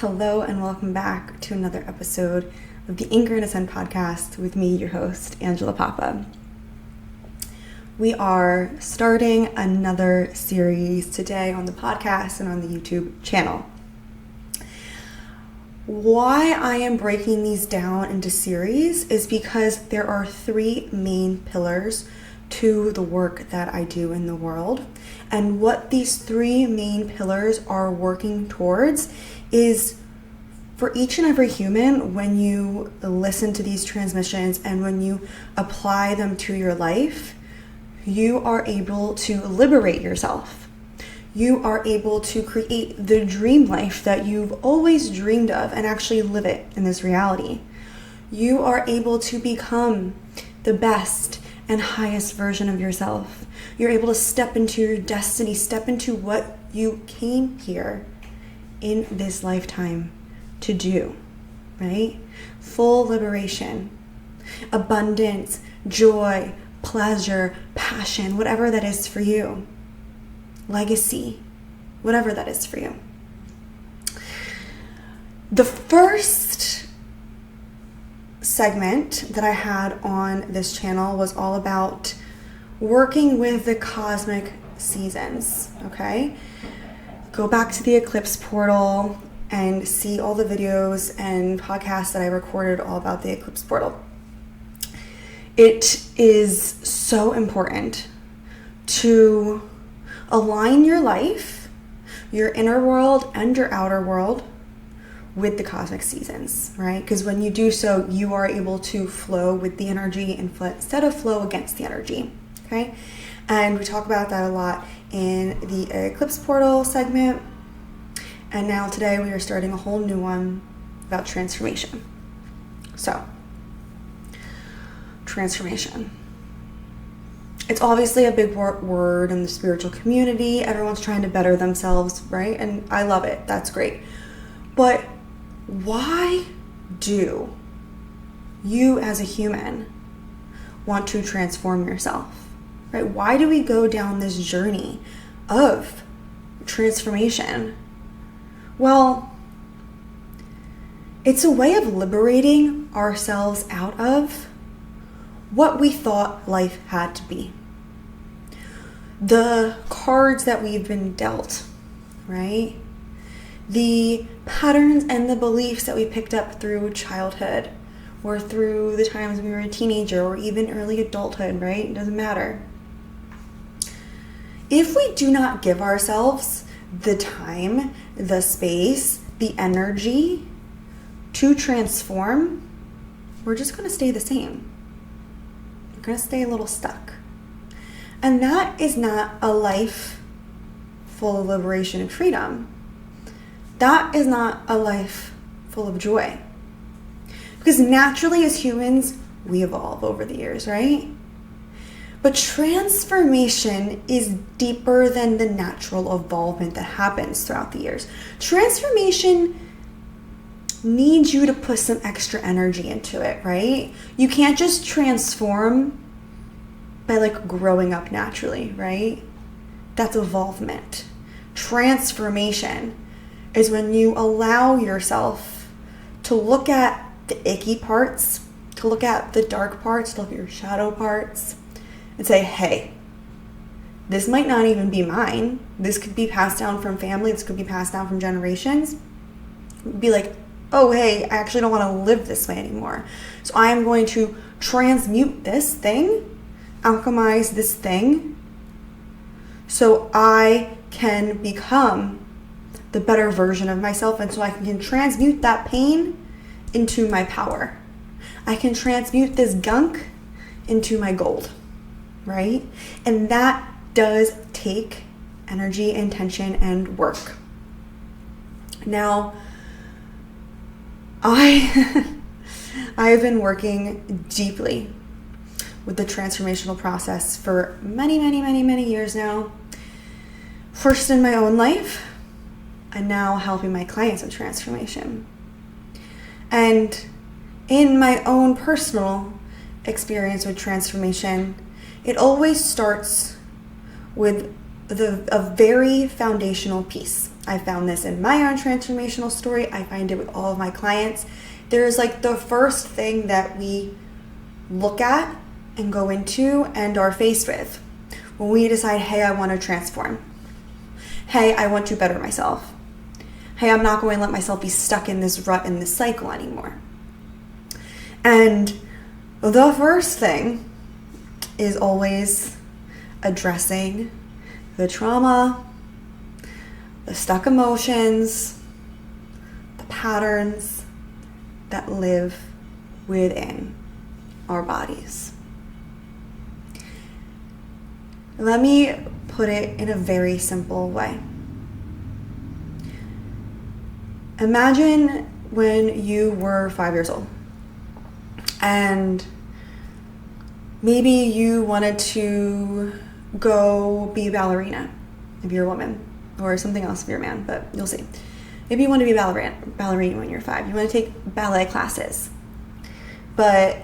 Hello and welcome back to another episode of the Anchor and Ascend podcast with me, your host, Angela Papa. We are starting another series today on the podcast and on the YouTube channel. Why I am breaking these down into series is because there are three main pillars to the work that I do in the world. And what these three main pillars are working towards is for each and every human, when you listen to these transmissions and when you apply them to your life, you are able to liberate yourself. You are able to create the dream life that you've always dreamed of and actually live it in this reality. You are able to become the best and highest version of yourself. You're able to step into your destiny, step into what you came here in this lifetime to do, right? Full liberation, abundance, joy, pleasure, passion, whatever that is for you. Legacy, whatever that is for you. The first segment that I had on this channel was all about working with the cosmic seasons, okay? Go back to the eclipse portal and see all the videos and podcasts that I recorded all about the eclipse portal. It is so important to align your life, your inner world and your outer world with the cosmic seasons, right? Because when you do so, you are able to flow with the energy instead of flow against the energy, okay? And we talk about that a lot in the eclipse portal segment. And now today we are starting a whole new one about transformation. So, transformation. It's obviously a big word in the spiritual community. Everyone's trying to better themselves, right? And I love it. That's great. But why do you as a human want to transform yourself, right? Why do we go down this journey of transformation? Well, it's a way of liberating ourselves out of what we thought life had to be. The cards that we've been dealt, right? The patterns and the beliefs that we picked up through childhood or through the times we were a teenager or even early adulthood, right? It doesn't matter. If we do not give ourselves the time, the space, the energy to transform, we're just going to stay the same. We're going to stay a little stuck. And that is not a life full of liberation and freedom. That is not a life full of joy. Because naturally as humans, we evolve over the years, right? But transformation is deeper than the natural evolvement that happens throughout the years. Transformation needs you to put some extra energy into it, right? You can't just transform by growing up naturally, right? That's evolvement. Transformation is when you allow yourself to look at the icky parts, to look at the dark parts, to look at your shadow parts, and say, hey, this might not even be mine. This could be passed down from family. This could be passed down from generations. Be like, oh, hey, I actually don't want to live this way anymore. So I am going to transmute this thing, alchemize this thing, so I can become the better version of myself, and so I can transmute that pain into my power. I can transmute this gunk into my gold. Right? And that does take energy, intention, and work. Now, I have been working deeply with the transformational process for many, many, many, many years now. First in my own life, and now helping my clients with transformation. And in my own personal experience with transformation, it always starts with a very foundational piece. I found this in my own transformational story. I find it with all of my clients. There's like the first thing that we look at and go into and are faced with when we decide, hey, I want to transform. Hey, I want to better myself. Hey, I'm not going to let myself be stuck in this rut, in this cycle anymore. And the first thing is always addressing the trauma, the stuck emotions, the patterns that live within our bodies. Let me put it in a very simple way. Imagine when you were 5 years old and maybe you wanted to go be a ballerina if you're a woman, or something else if you're a man, but you'll see. Maybe you want to be a ballerina when you're 5. You want to take ballet classes. But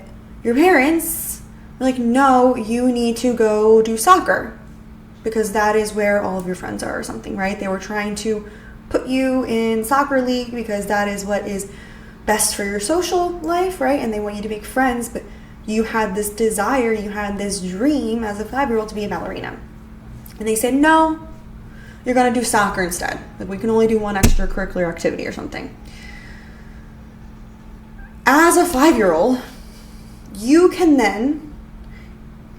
your parents were like, no, you need to go do soccer because that is where all of your friends are or something, right? They were trying to put you in soccer league because that is what is best for your social life, right? And they want you to make friends, but you had this desire, you had this dream as a 5-year-old to be a ballerina. And they said, no, you're going to do soccer instead. Like, we can only do one extracurricular activity or something. As a 5-year-old, you can then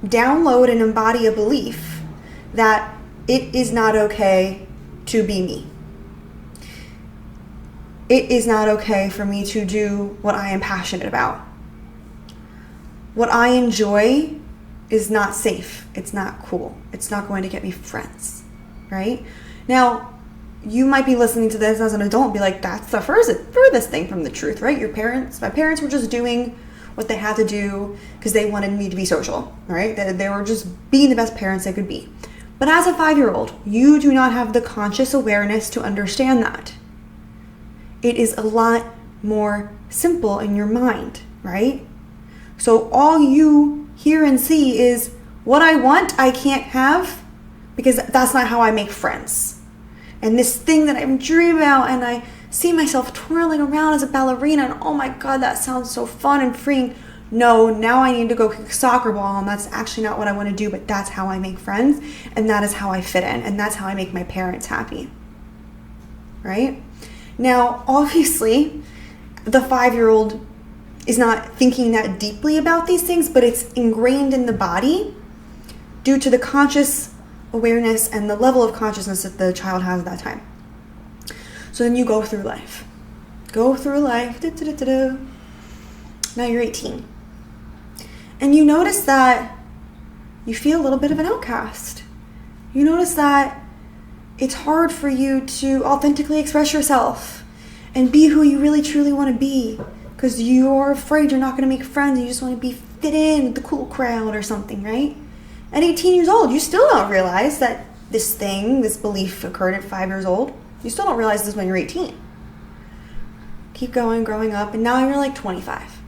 download and embody a belief that it is not okay to be me. It is not okay for me to do what I am passionate about. What I enjoy is not safe. It's not cool. It's not going to get me friends, right? Now, you might be listening to this as an adult and be like, that's the furthest thing from the truth, right? My parents were just doing what they had to do because they wanted me to be social, right? They were just being the best parents they could be. But as a 5-year-old, you do not have the conscious awareness to understand that. It is a lot more simple in your mind, right? So all you hear and see is what I want, I can't have because that's not how I make friends. And this thing that I'm dreaming about and I see myself twirling around as a ballerina and oh my God, that sounds so fun and freeing. No, now I need to go kick a soccer ball and that's actually not what I want to do, but that's how I make friends and that is how I fit in and that's how I make my parents happy, right? Now, obviously, the 5-year-old is not thinking that deeply about these things, but it's ingrained in the body due to the conscious awareness and the level of consciousness that the child has at that time. So then you go through life. Now you're 18. And you notice that you feel a little bit of an outcast. You notice that it's hard for you to authentically express yourself and be who you really truly want to be because you're afraid you're not going to make friends. You just want to be fit in with the cool crowd or something, right? At 18 years old, you still don't realize that this belief occurred at 5 years old. You still don't realize this when you're 18. Keep going, growing up, and now you're like 25.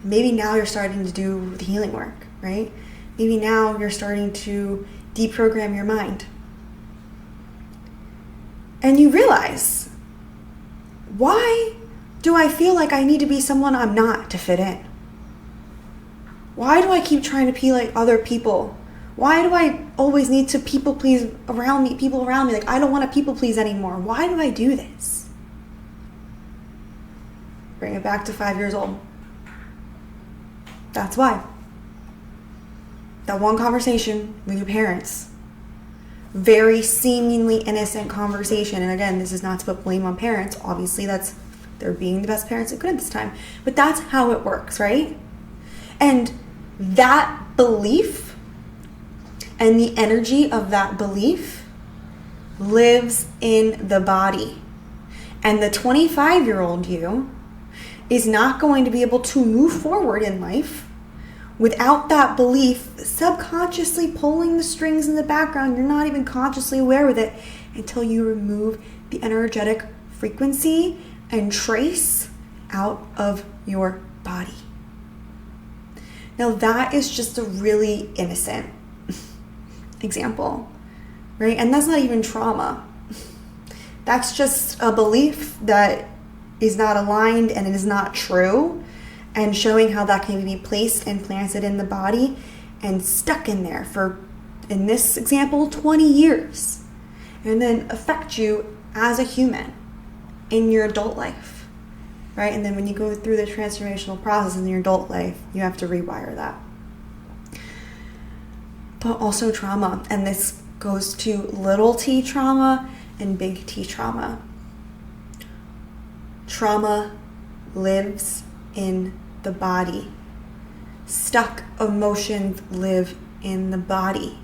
Maybe now you're starting to do the healing work, right? Maybe now you're starting to deprogram your mind. And you realize, why do I feel like I need to be someone I'm not to fit in? Why do I keep trying to be like other people? Why do I always need to people please people around me? Like, I don't want to people please anymore. Why do I do this? Bring it back to 5 years old. That's why. That one conversation with your parents. Very seemingly innocent conversation. And again, this is not to put blame on parents. Obviously, they're being the best parents they could at this time. But that's how it works, right? And that belief and the energy of that belief lives in the body. And the 25-year-old you is not going to be able to move forward in life without that belief subconsciously pulling the strings in the background. You're not even consciously aware of it until you remove the energetic frequency and trace out of your body. Now that is just a really innocent example, right? And that's not even trauma. That's just a belief that is not aligned and it is not true, and showing how that can be placed and planted in the body and stuck in there for, in this example, 20 years, and then affect you as a human in your adult life, right? And then when you go through the transformational process in your adult life, you have to rewire that. But also trauma, and this goes to little t trauma and big T trauma. Trauma lives in the body. Stuck emotions live in the body.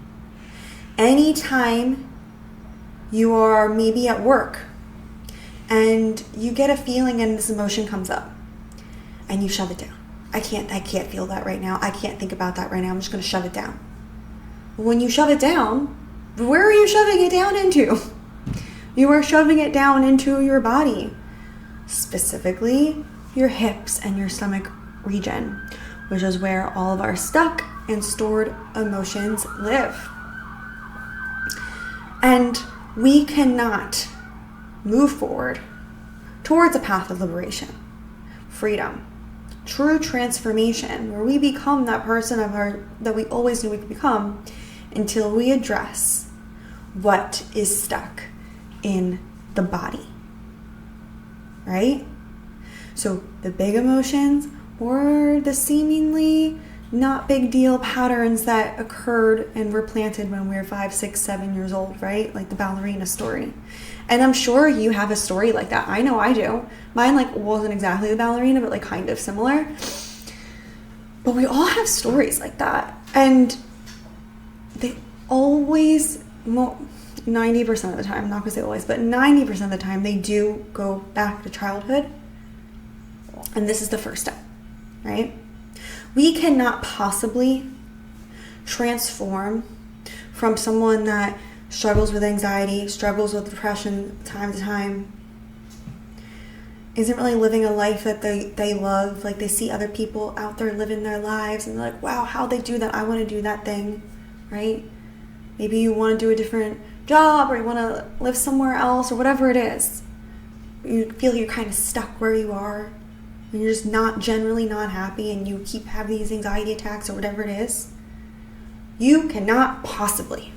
Anytime you are maybe at work and you get a feeling and this emotion comes up and you shove it down. I can't feel that right now. I can't think about that right now. I'm just going to shove it down. When you shove it down, where are you shoving it down into? You are shoving it down into your body, specifically your hips and your stomach region, which is where all of our stuck and stored emotions live. And we cannot move forward towards a path of liberation, freedom, true transformation, where we become that person that we always knew we could become, until we address what is stuck in the body, right? So the big emotions or the seemingly not big deal patterns that occurred and were planted when we were 5, 6, 7 years old, right? Like the ballerina story. And I'm sure you have a story like that. I know I do. Mine wasn't exactly the ballerina, but kind of similar. But we all have stories like that. And they always, 90% of the time, I'm not gonna say always, but 90% of the time, they do go back to childhood. And this is the first step, right? We cannot possibly transform from someone that struggles with anxiety, struggles with depression time to time, isn't really living a life that they love. They see other people out there living their lives and they're like, wow, how'd they do that? I want to do that thing, right? Maybe you want to do a different job, or you want to live somewhere else, or whatever it is. You feel you're kind of stuck where you are, and you're just generally not happy, and you keep having these anxiety attacks or whatever it is. You cannot possibly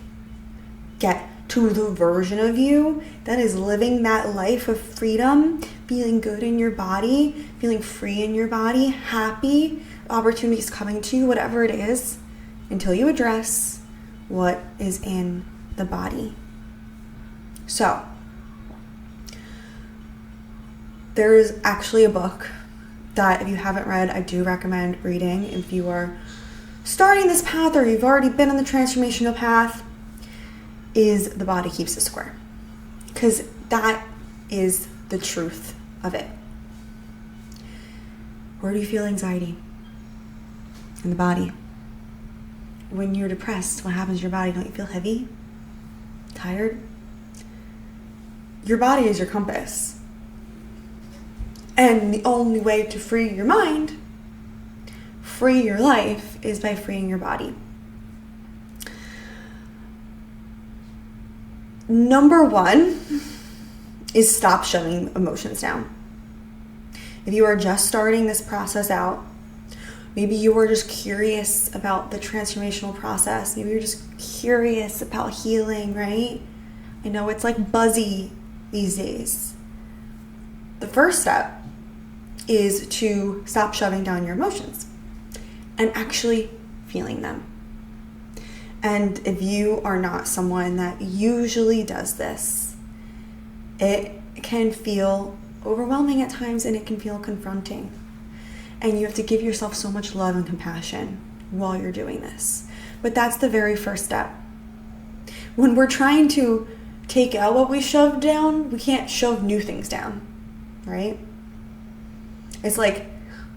get to the version of you that is living that life of freedom, feeling good in your body, feeling free in your body, happy, opportunities coming to you, whatever it is, until you address what is in the body. So, there is actually a book that, if you haven't read, I do recommend reading if you are starting this path or you've already been on the transformational path, is The Body Keeps the Score. Because that is the truth of it. Where do you feel anxiety? In the body. When you're depressed, what happens to your body? Don't you feel heavy? Tired? Your body is your compass. And the only way to free your mind, free your life, is by freeing your body. Number one is stop shoving emotions down. If you are just starting this process out, maybe you are just curious about the transformational process. Maybe you're just curious about healing, right? I know it's buzzy these days. The first step is to stop shoving down your emotions and actually feeling them. And if you are not someone that usually does this, it can feel overwhelming at times, and it can feel confronting. And you have to give yourself so much love and compassion while you're doing this. But that's the very first step. When we're trying to take out what we shoved down, we can't shove new things down, right? It's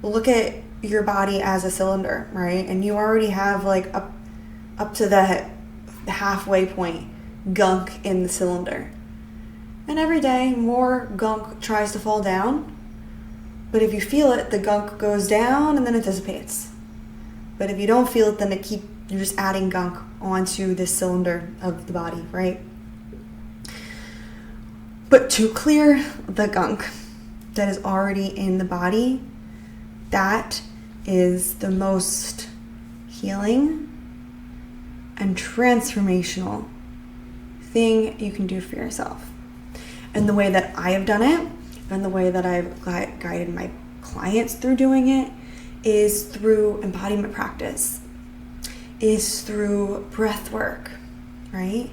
look at your body as a cylinder, right? And you already have up to the halfway point gunk in the cylinder. And every day more gunk tries to fall down. But if you feel it, the gunk goes down and then it dissipates. But if you don't feel it, then you're just adding gunk onto this cylinder of the body, right? But to clear the gunk that is already in the body, that is the most healing and transformational thing you can do for yourself. And the way that I have done it, and the way that I've guided my clients through doing it, is through embodiment practice, is through breath work, right?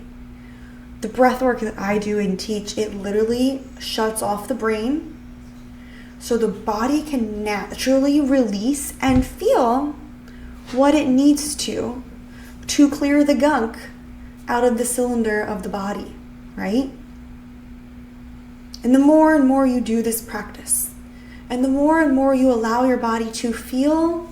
The breath work that I do and teach, it literally shuts off the brain so the body can naturally release and feel what it needs to clear the gunk out of the cylinder of the body, right? And the more and more you do this practice, and the more and more you allow your body to feel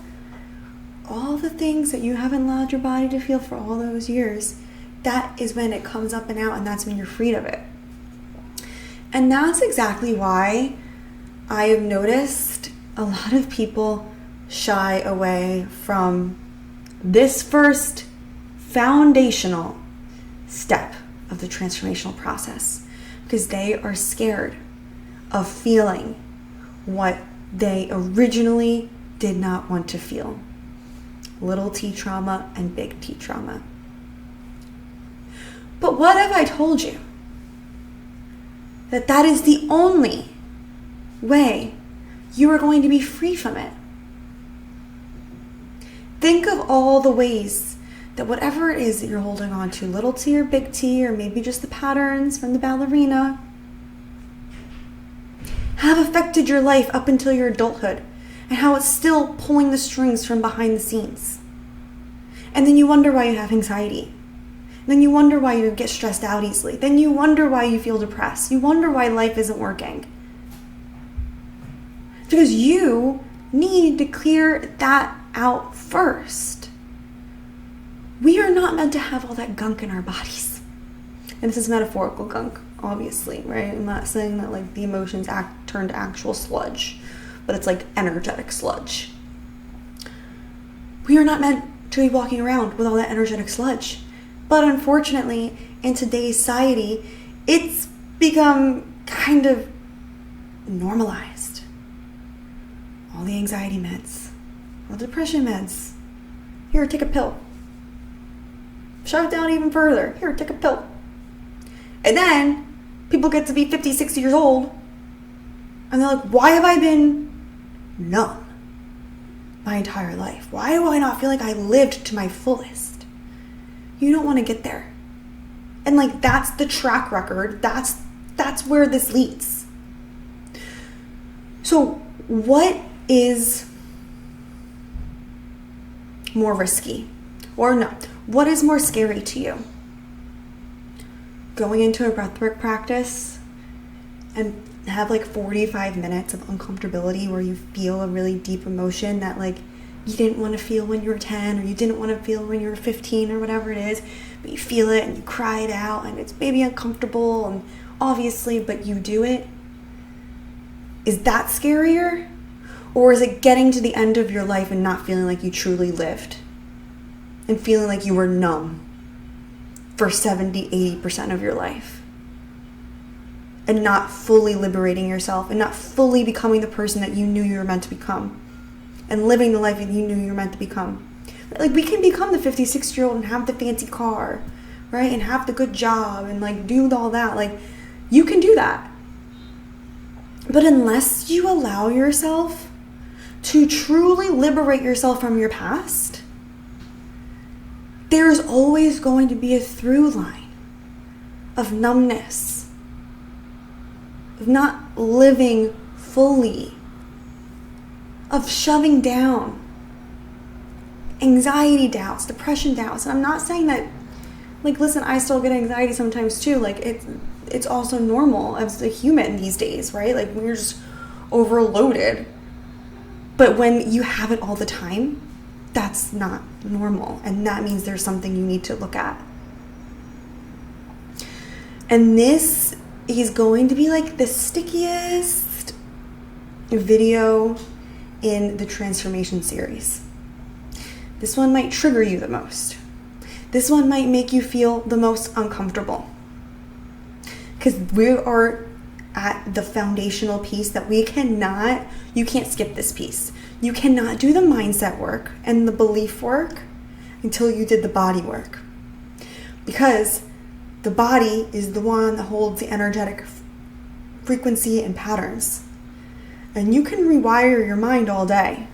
all the things that you haven't allowed your body to feel for all those years, that is when it comes up and out, and that's when you're freed of it. And that's exactly why I have noticed a lot of people shy away from this first foundational step of the transformational process, because they are scared of feeling what they originally did not want to feel. Little t trauma and big T trauma. But what if I told you that that is the only way you are going to be free from it? Think of all the ways that whatever it is that you're holding on to, little t or big T, or maybe just the patterns from the ballerina, have affected your life up until your adulthood, and how it's still pulling the strings from behind the scenes. And then you wonder why you have anxiety. Then you wonder why you get stressed out easily. Then you wonder why you feel depressed. You wonder why life isn't working. Because you need to clear that out first. We are not meant to have all that gunk in our bodies. And this is metaphorical gunk, obviously, right? I'm not saying that like the emotions turn to actual sludge, but it's like energetic sludge. We are not meant to be walking around with all that energetic sludge. But unfortunately, in today's society, it's become kind of normalized. All the anxiety meds, all the depression meds. Here, take a pill. Shut it down even further. Here, take a pill. And then people get to be 50, 60 years old, and they're like, why have I been numb my entire life? Why do I not feel like I lived to my fullest? You don't want to get there. And like, that's the track record. That's where this leads. So what is more risky? Or no, what is more scary to you? Going into a breathwork practice and have like 45 minutes of uncomfortability where you feel a really deep emotion that like you didn't want to feel when you were 10, or you didn't want to feel when you were 15, or whatever it is, but you feel it and you cry it out, and it's maybe uncomfortable, and obviously, but you do it. Is that scarier? Or is it getting to the end of your life and not feeling like you truly lived, and feeling like you were numb for 70, 80% of your life, and not fully liberating yourself, and not fully becoming the person that you knew you were meant to become, and living the life that you knew you were meant to become? Like, we can become the 56-year-old and have the fancy car, right? And have the good job and like do all that. Like, you can do that. But unless you allow yourself to truly liberate yourself from your past, there's always going to be a through line of numbness, of not living fully, of shoving down anxiety doubts, depression doubts. And I'm not saying that, like, listen, I still get anxiety sometimes too. Like, it's also normal as a human these days, right? Like, we're just overloaded. But when you have it all the time, that's not normal. And that means there's something you need to look at. And this is going to be like the stickiest video in the transformation series. This one might trigger you the most. This one might make you feel the most uncomfortable. Because we are at the foundational piece that you can't skip this piece. You cannot do the mindset work and the belief work until you did the body work. Because the body is the one that holds the energetic frequency and patterns. And you can rewire your mind all day.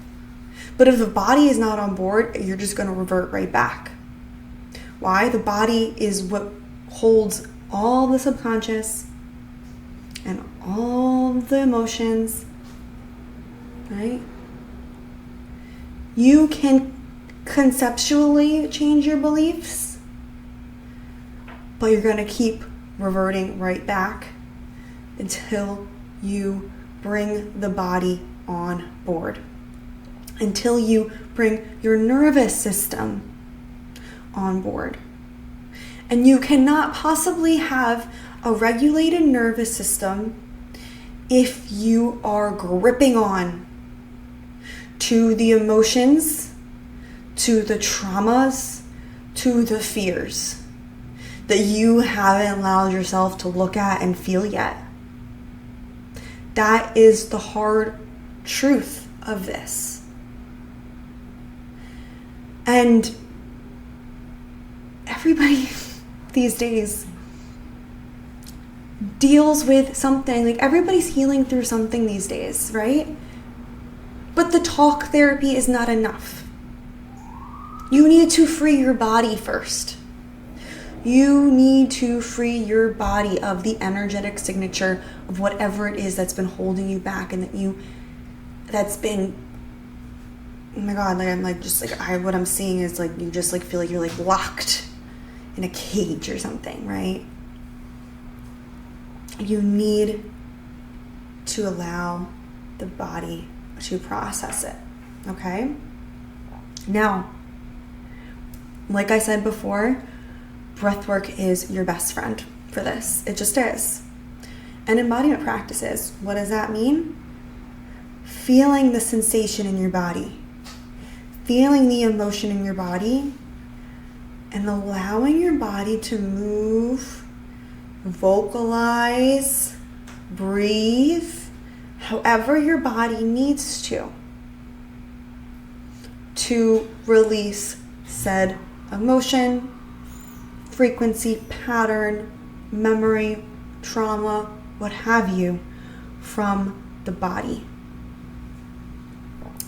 But if the body is not on board, you're just going to revert right back. Why? The body is what holds all the subconscious and all the emotions, right? You can conceptually change your beliefs, but you're going to keep reverting right back until you bring the body on board, until you bring your nervous system on board. And you cannot possibly have a regulated nervous system if you are gripping on to the emotions, to the traumas, to the fears that you haven't allowed yourself to look at and feel yet. That is the hard truth of this. And everybody these days deals with something, like everybody's healing through something these days, right? But the talk therapy is not enough. You need to free your body first. You need to free your body of the energetic signature of whatever it is that's been holding you back, and that's been, oh my God, what I'm seeing is like, you just like feel like you're like locked in a cage or something, right? You need to allow the body to process it, okay? Now, like I said before, breathwork is your best friend for this. It just is. And embodiment practices, what does that mean? Feeling the sensation in your body, feeling the emotion in your body, and allowing your body to move, vocalize, breathe, however your body needs to release said emotion, frequency, pattern, memory, trauma, what have you, from the body.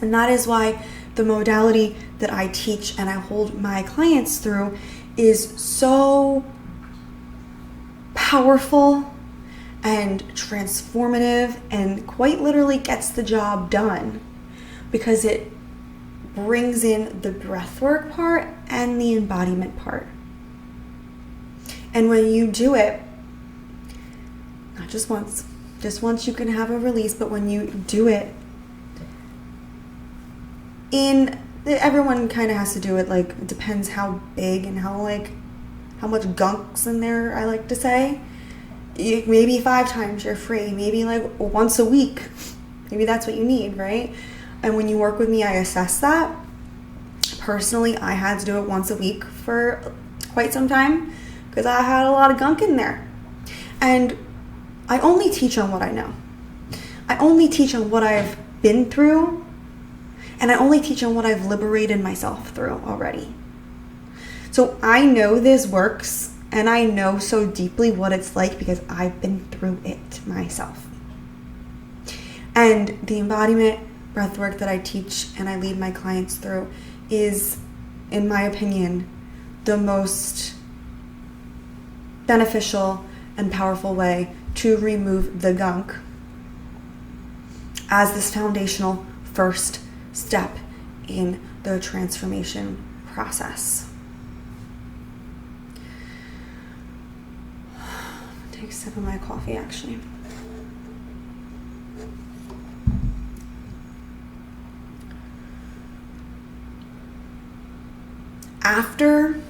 And that is why the modality that I teach and I hold my clients through is so powerful and transformative and quite literally gets the job done, because it brings in the breathwork part and the embodiment part. And when you do it, not just once you can have a release, but when you do it, everyone kind of has to do it, like, it depends how big and how much gunk's in there, I like to say. Maybe 5 times you're free, maybe like once a week. Maybe that's what you need, right? And when you work with me, I assess that. Personally, I had to do it once a week for quite some time because I had a lot of gunk in there. And I only teach on what I know. I only teach on what I've been through, and I only teach on what I've liberated myself through already. So I know this works, and I know so deeply what it's like because I've been through it myself. And the embodiment breathwork that I teach and I lead my clients through is, in my opinion, the most beneficial and powerful way to remove the gunk as this foundational first step in the transformation process. Take a sip of my coffee, actually. After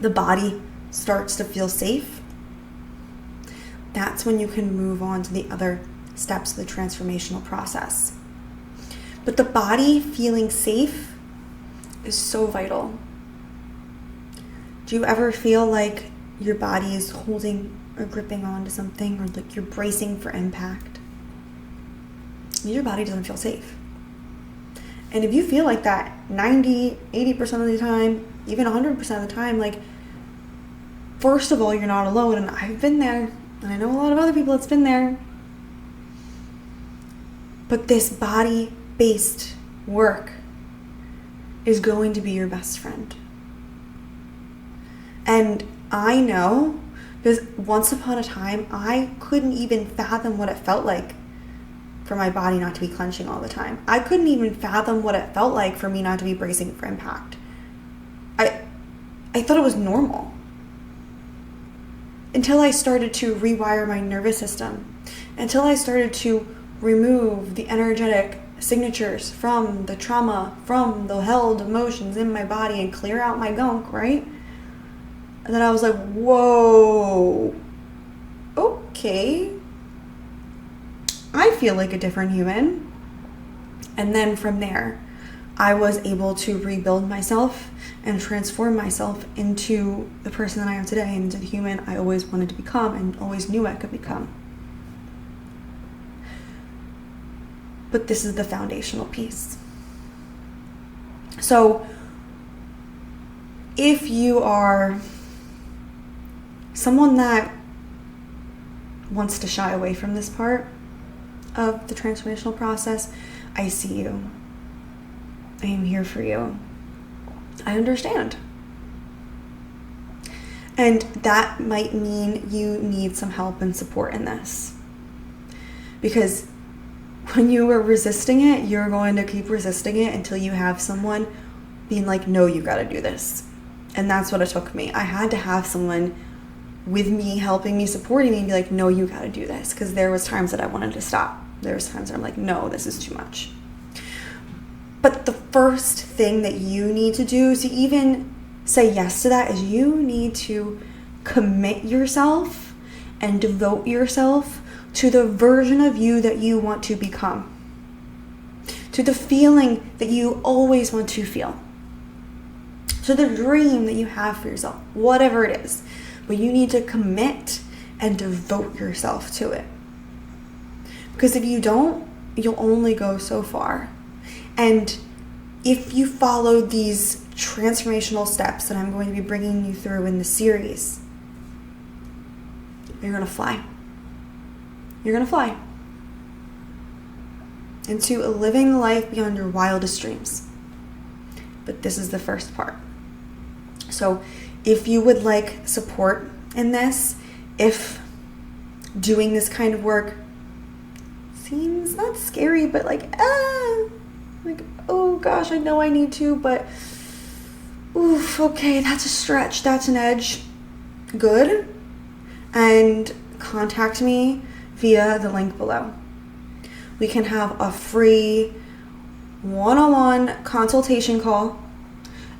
the body starts to feel safe, that's when you can move on to the other steps of the transformational process. But the body feeling safe is so vital. Do you ever feel like your body is holding or gripping onto something, or like you're bracing for impact, your body doesn't feel safe. And if you feel like that 90, 80% of the time, even 100% of the time, like, first of all, you're not alone. And I've been there, and I know a lot of other people that's been there. But this body-based work is going to be your best friend. And I know, because once upon a time, I couldn't even fathom what it felt like for my body not to be clenching all the time. I couldn't even fathom what it felt like for me not to be bracing for impact. I thought it was normal. Until I started to rewire my nervous system. Until I started to remove the energetic signatures from the trauma, from the held emotions in my body, and clear out my gunk, right? And then I was like, whoa, okay. I feel like a different human. And then from there, I was able to rebuild myself and transform myself into the person that I am today, into the human I always wanted to become and always knew I could become. But this is the foundational piece. So if you are someone that wants to shy away from this part of the transformational process, I see you. I am here for you. I understand. And that might mean you need some help and support in this. Because when you are resisting it, you're going to keep resisting it until you have someone being like, no, you got to do this. And that's what it took me. I had to have someone with me, helping me, supporting me, and be like, no, you got to do this. Because there was times that I wanted to stop. There was times that I'm like, no, this is too much. But the first thing that you need to do to even say yes to that is you need to commit yourself and devote yourself to the version of you that you want to become. To the feeling that you always want to feel. To the dream that you have for yourself. Whatever it is. But you need to commit and devote yourself to it. Because if you don't, you'll only go so far. And if you follow these transformational steps that I'm going to be bringing you through in the series, you're going to fly. You're going to fly into a living life beyond your wildest dreams. But this is the first part. So if you would like support in this, if doing this kind of work seems not scary, but like, oh gosh, I know I need to, but oof, okay, that's a stretch, that's an edge. Good. And contact me via the link below. We can have a free one-on-one consultation call,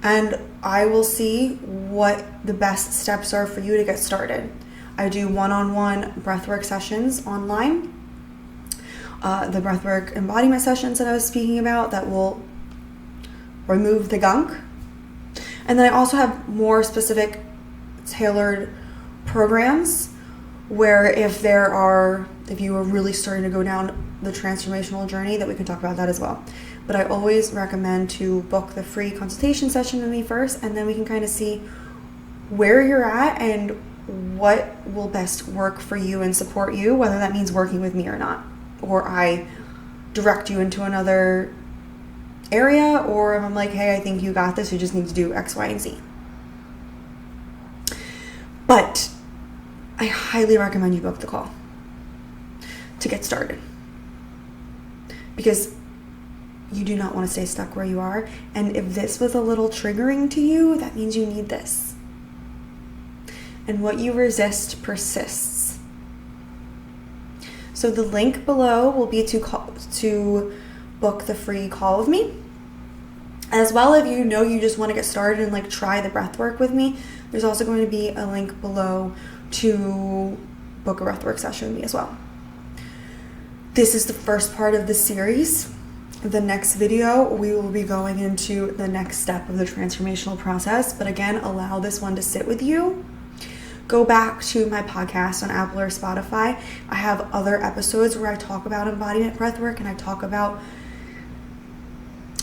and I will see what the best steps are for you to get started. I do one-on-one breathwork sessions online. The breathwork embodiment sessions that I was speaking about that will remove the gunk. And then I also have more specific tailored programs where if you are really starting to go down the transformational journey, that we can talk about that as well. But I always recommend to book the free consultation session with me first, and then we can kind of see where you're at and what will best work for you and support you, whether that means working with me or not. Or I direct you into another area, or if I'm like, hey, I think you got this, you just need to do X, Y, and Z. But I highly recommend you book the call to get started. Because you do not want to stay stuck where you are. And if this was a little triggering to you, that means you need this. And what you resist persists. So the link below will be to book the free call with me. As well, if you know you just want to get started and like try the breath work with me, there's also going to be a link below to book a breathwork session with me as well. This is the first part of the series. The next video, we will be going into the next step of the transformational process. But again, allow this one to sit with you go back to my podcast on Apple or Spotify. I have other episodes where I talk about embodiment breathwork, and I talk about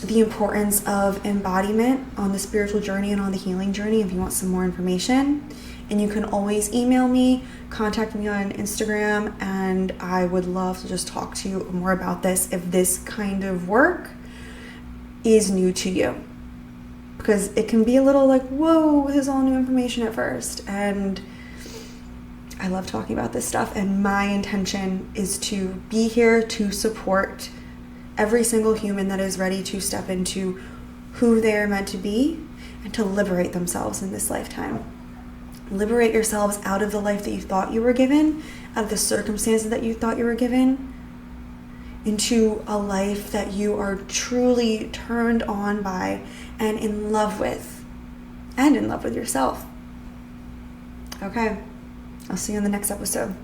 the importance of embodiment on the spiritual journey and on the healing journey if you want some more information. And you can always email me, contact me on Instagram, and I would love to just talk to you more about this if this kind of work is new to you. Because it can be a little like, whoa, this is all new information at first. And I love talking about this stuff, and my intention is to be here to support every single human that is ready to step into who they are meant to be and to liberate themselves in this lifetime. Liberate yourselves out of the life that you thought you were given, out of the circumstances that you thought you were given, into a life that you are truly turned on by and in love with, and in love with yourself. Okay, I'll see you in the next episode.